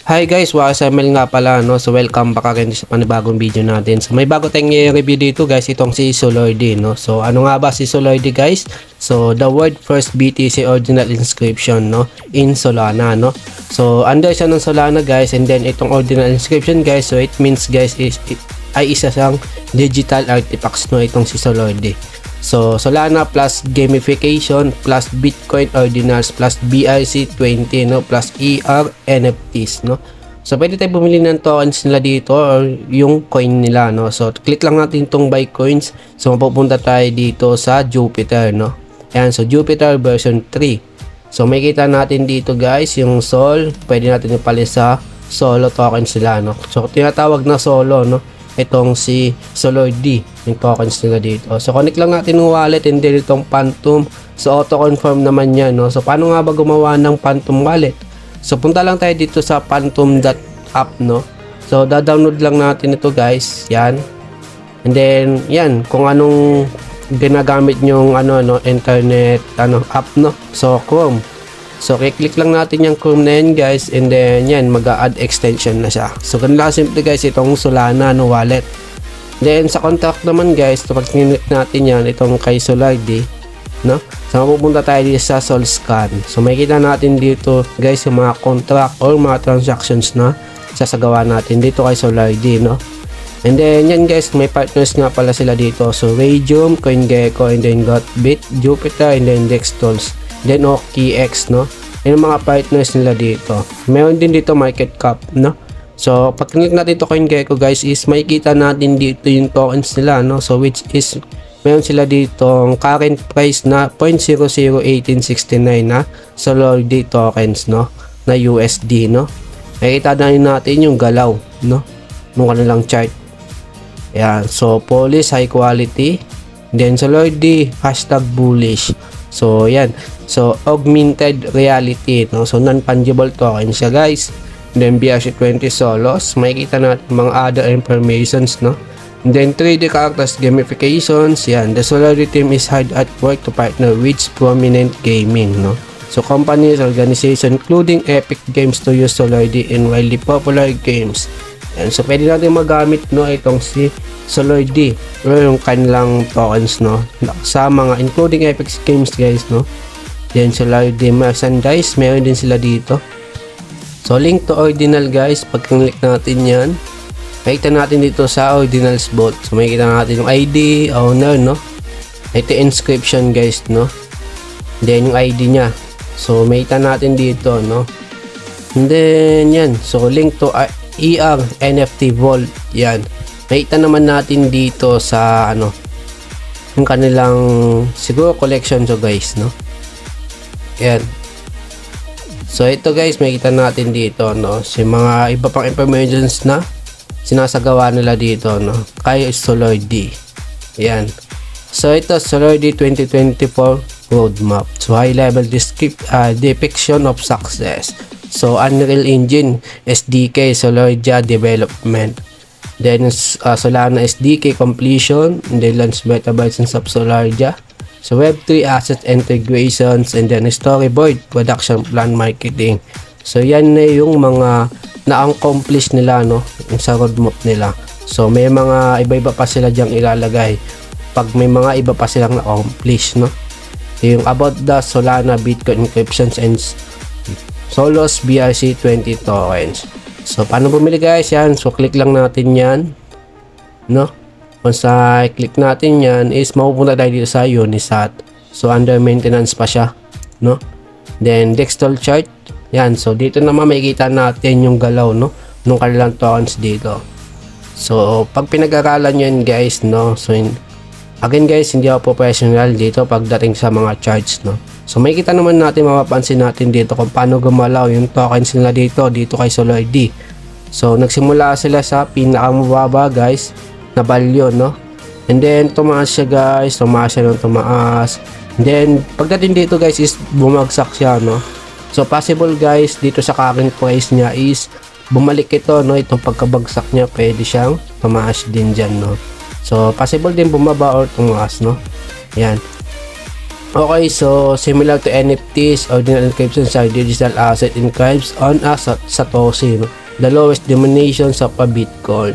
Hi guys, Wasamel nga pala, no? So welcome back again sa panibagong video natin. So may bago tayong i-review dito guys, itong si Soloide, no? So ano nga ba si Soloide guys? So the word first BTC original inscription, no? In Solana, no? So under siya ng Solana guys, and then itong original inscription guys, so it means guys ay isa siyang digital artifacts, no? Itong si Soloide. So Solana plus gamification plus Bitcoin ordinals plus BRC20, no, plus NFTs, no. So pwede tayo bumili ng tokens nila dito or yung coin nila, no. So click lang natin itong buy coins. So mapupunta tayo dito sa Jupiter, no. Ayan, so Jupiter version 3. So makikita natin dito guys yung Sol. Pwede natin ipalit sa solo tokens nila, no. So tinatawag na solo, no, itong si Soloide, yung tokens nila dito. So connect lang natin yung wallet and then itong Phantom. So auto confirm naman yan, no. So paano nga ba gumawa ng Phantom wallet? So punta lang tayo dito sa phantom.app, no. So da-download lang natin ito guys, yan. And then yan, kung anong ginagamit yung internet app, no. So Chrome. So click lang natin yung Chrome na yan guys, and then yan mag-add extension na siya. So ganun lang simple guys itong Solana, no, wallet. Then sa contact naman guys, so pag click natin yan, itong kay Soloide, no. So mapupunta tayo dito sa Solscan. So makikita natin dito guys yung mga contract or mga transactions na sasagawa natin dito kay Soloide, no. And then yan guys, may partners nga pala sila dito. So Raydium, CoinGecko, and then Gotbit, Jupiter, and then Dextols, then OKX, no. Yung mga partners nila dito. Meron din dito market cap, no. So pag click natin ito CoinGecko guys, is makikita natin dito yung tokens nila, no. So which is meron sila dito ang current price na 0.001869 na Soloide tokens, no, na USD, no. Makikita natin yung galaw, no, nung kanilang chart. Ayan, so polish, high quality, then Soloide #bullish. So yan, so augmented reality, no. So non-fungible token siya guys. Then BRC20 solos, makikita natin mga other informations, no. And then 3D characters gamifications, yan. The Soloide team is hard at work to partner with prominent gaming, no. So companies, organization including Epic Games to use Soloide in widely popular games. And so pwede natin magamit, no, itong si Soloide or yung kanilang tokens, no, sa mga including Epic Games guys, no. Then Soloide merchandise, meron din sila dito. So link to ordinal guys, pag click natin yan, makikita natin dito sa ordinals bot. So makikita natin yung ID, owner, no. Ito inscription guys, no. Then yung ID nya. So makikita natin dito, no. And then yan, so link to NFT Vault, yan. Makita naman natin dito sa yung kanilang siguro collection, so guys, no. Yan. So ito guys, makita natin dito, no, si mga iba pang informations na sinasagawa nila dito, no, kay Soloide. Yan. So ito Soloide 2024 roadmap. So high level depiction of success. So Unreal Engine SDK Soloide development. Then Solana SDK completion, and then launch metabytes of Soloide. So Web3 asset integrations, and then storyboard, production plan, marketing. So yan na yung mga na-accomplish nila, no, yung sa roadmap nila. So may mga iba-iba pa sila diyang ilalagay pag may mga iba pa silang na-accomplish, no. Yung about the Solana Bitcoin encryptions and Solos BRC20 tokens. So paano bumili guys, yan. So click lang natin yan, no. Once click natin yan is mapupunta tayo dito sa Unisat. So under maintenance pa siya, no. Then Dextol chart, yan. So dito naman makikita natin yung galaw, no, nung kanilang tokens dito. So pag pinag-aralan nyo yan guys, no. So again guys, hindi ako professional dito pagdating sa mga charts, no. So makikita naman natin, mapapansin natin dito kung paano gumalaw yung tokens nila dito kay Soloide. So nagsimula sila sa pinakamababa guys na value, no. And then tumaas siya guys, tumaas siya ng tumaas. And then pagdating dito guys is bumagsak siya, no. So possible guys dito sa current price niya is bumalik ito, no. Itong pagkabagsak niya pwede siyang tumaas din dyan, no. So possible din bumaba or tumaas, no. Yan. Okay, so similar to NFTs, ordinal encryptions are digital asset inscribed on a Satoshi, no? The lowest denominations of a Bitcoin.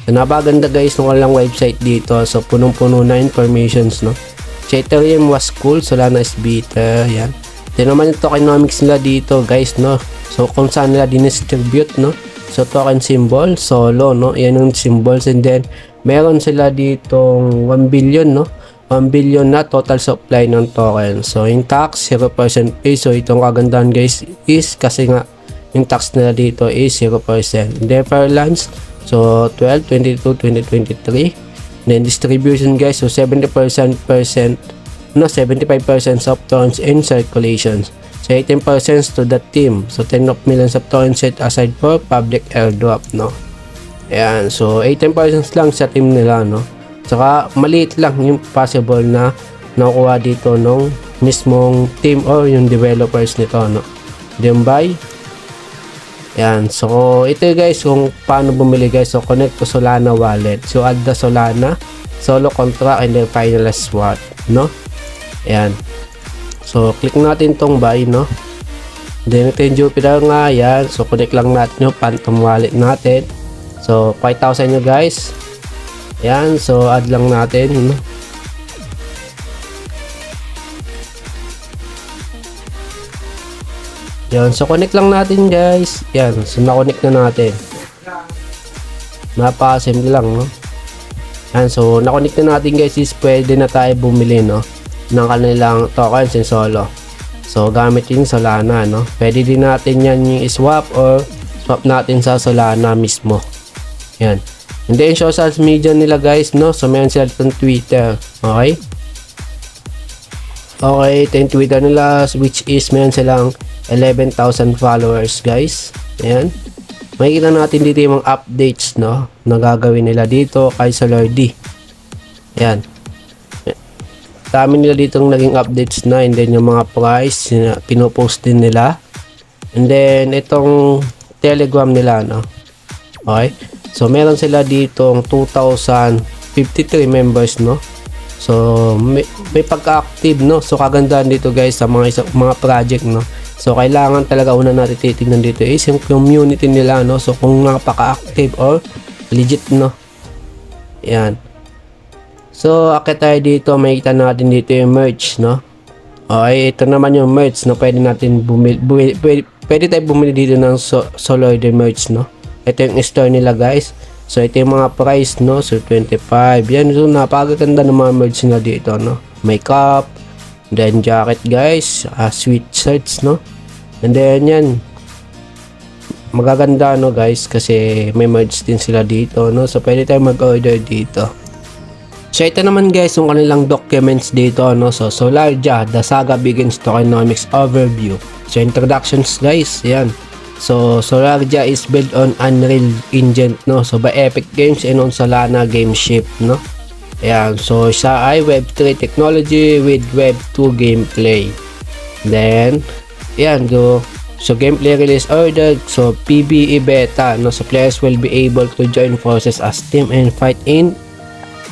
So napaganda guys ng walang website dito. So punong-puno na informations, no? So Ethereum was cool, Solana is better, yan. Then naman yung tokenomics nila dito guys, no? So kung saan nila dinistribute, no? So token symbol, solo, no? Yan yung symbols, and then meron sila ditong 1 billion, no? 1 billion na total supply ng token. So yung tax 0% fee. So itong kagandahan guys is kasi nga yung tax nila dito is 0%. Defer launch, so 12, 22, 2023. Then distribution guys, so 75% of tokens in circulations. So 18% to the team. So 10 of millions of tokens set aside for public airdrop, no? Ayan, so 18% lang sa team nila, no? Saka maliit lang yung possible na nakukuha dito nung mismong team or yung developers nito, no? Then buy. Yan, so ito guys kung paano bumili guys. So connect to Solana wallet. So add the Solana solo contract and then finalize swap, no? Yan, so click natin tong buy, no? Then ito yung Jupiter nga, yan. So connect lang natin yung Phantom wallet natin. So 5,000 nyo guys. Yan, so add lang natin, no? Yan, so connect lang natin guys. Yan, so na-connect na natin. Napaka-simple lang, no? Yan, so na-connect na natin guys is pwede na tayo bumili, no? Ng kanilang tokens in solo. So gamit yung Solana, no? Pwede din natin yan yung swap or swap natin sa Solana mismo. Yan. And then social media nila guys, no? So meron sila itong Twitter. Okay? Okay, ito yung Twitter nila, which is meron silang 11,000 followers guys. Ayan. Makikita natin dito yung mga updates, no? Na gagawin nila dito kay Solordi. Ayan. Dami nila ditong naging updates na, and then yung mga price pinopost din nila. And then itong Telegram nila, no? Okay? So meron sila ditong 2,053 members, no? So may pagka-active, no? So kagandahan dito guys sa mga project, no? So kailangan talaga una natin titignan dito is yung community nila, no? So kung napaka-active or legit, no? Yan. So akit tayo dito, makikita natin dito yung merch, no? Okay, ito naman yung merch, no? Pwede natin pwede tayo bumili dito ng Solordi merch, no? Ito yung store nila guys. So ito yung mga price, no? So 25. Yan, so napakaganda ng mga merch nila dito, no? May cup, then jacket guys, sweet shirts, no? And then yan, magaganda, no guys, kasi may merch din sila dito, no? So pwede tayo mag-order dito. So ito naman guys yung kanilang documents dito, no? So Solardia, The Saga Begins Tokenomics Overview. So introductions guys, yan. So Solardia is built on Unreal Engine, no? So by Epic Games and on Solana Gameship, no? Ayan, so siya ay Web3 technology with Web2 gameplay. Then ayan, so gameplay release ordered. So PBE beta, no? So players will be able to join forces as team and fight in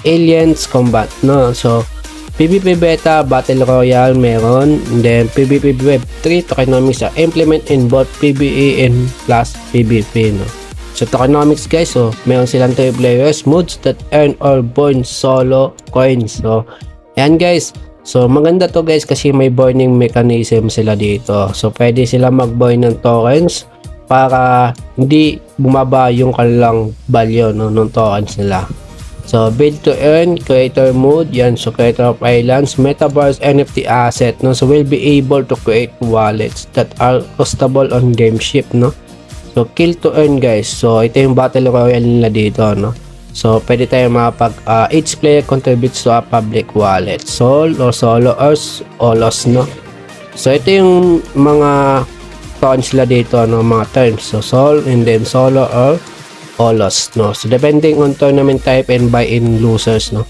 aliens combat, no? So PvP beta, Battle Royale meron, and then PvP Web3 tokenomics implement in both PvE and plus PvP, no? So tokenomics guys, so meron silang 3 players modes that earn or burn solo coins. So ayan guys, so maganda to guys kasi may burning mechanism sila dito. So pwede sila mag-burn ng tokens para hindi bumaba yung kanilang value, no, ng tokens nila. So build to earn, creator mode, yan. So creator of islands, metaverse, NFT asset, no? So we'll be able to create wallets that are hostable on Gameship, no? So kill to earn guys, so ito yung battle royale nila dito, no? So pwede tayo each player contributes to a public wallet, Sol or solo or olos, no? So ito yung mga tokens nila dito, no? Mga terms, so sol and then solo or olos, no? So depending on tournament type and buy-in losers, no?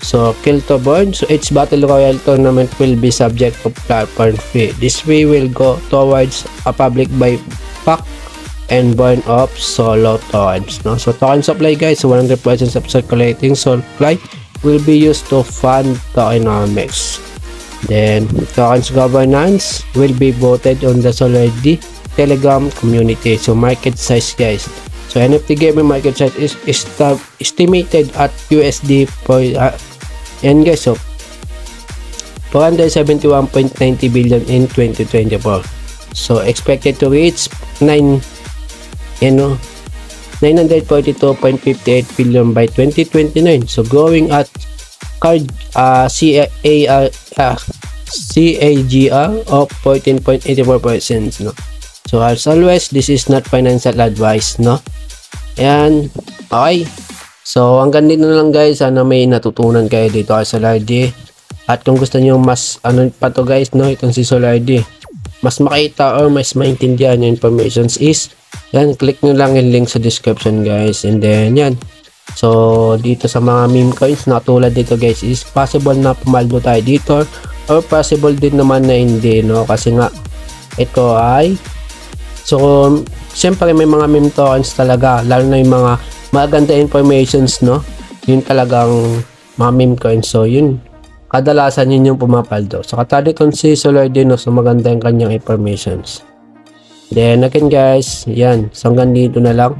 So kill to burn, so each battle royale tournament will be subject to platform fee. This fee will go towards a public buy pack and burn of solo tokens, no? So token supply guys, 100% of circulating supply will be used to fund tokenomics. Then tokens governance will be voted on the Solidity Telegram community. So market size guys, so NFT gaming market size is estimated at USD for yan guys, so 471.90 billion in 2024. So expected to reach 942.58 billion by 2029. So growing at CAGR of 14.84%, no? So as always, this is not financial advice, no? Ayan, okay. So hanggang dito na lang guys, sana may natutunan kayo dito kay Solidity. At kung gusto niyo mas ano pa to guys, no, itong si Solidity, mas makita or mas maintindihan yung informations is yan, click nyo lang yung link sa description guys. And then yan, so dito sa mga meme coins na tulad dito guys, is possible na pumaldo tayo dito or possible din naman na hindi, no? Kasi nga ito ay, so siyempre may mga meme tokens talaga, lalo na yung mga maganda informations, no? Yun talagang mga meme coins. So yun, kadalasan yun yung pumapaldo. So katali kung si Solidity, no? So maganda yung kanyang informations. Then again guys, yan, so hanggang dito na lang.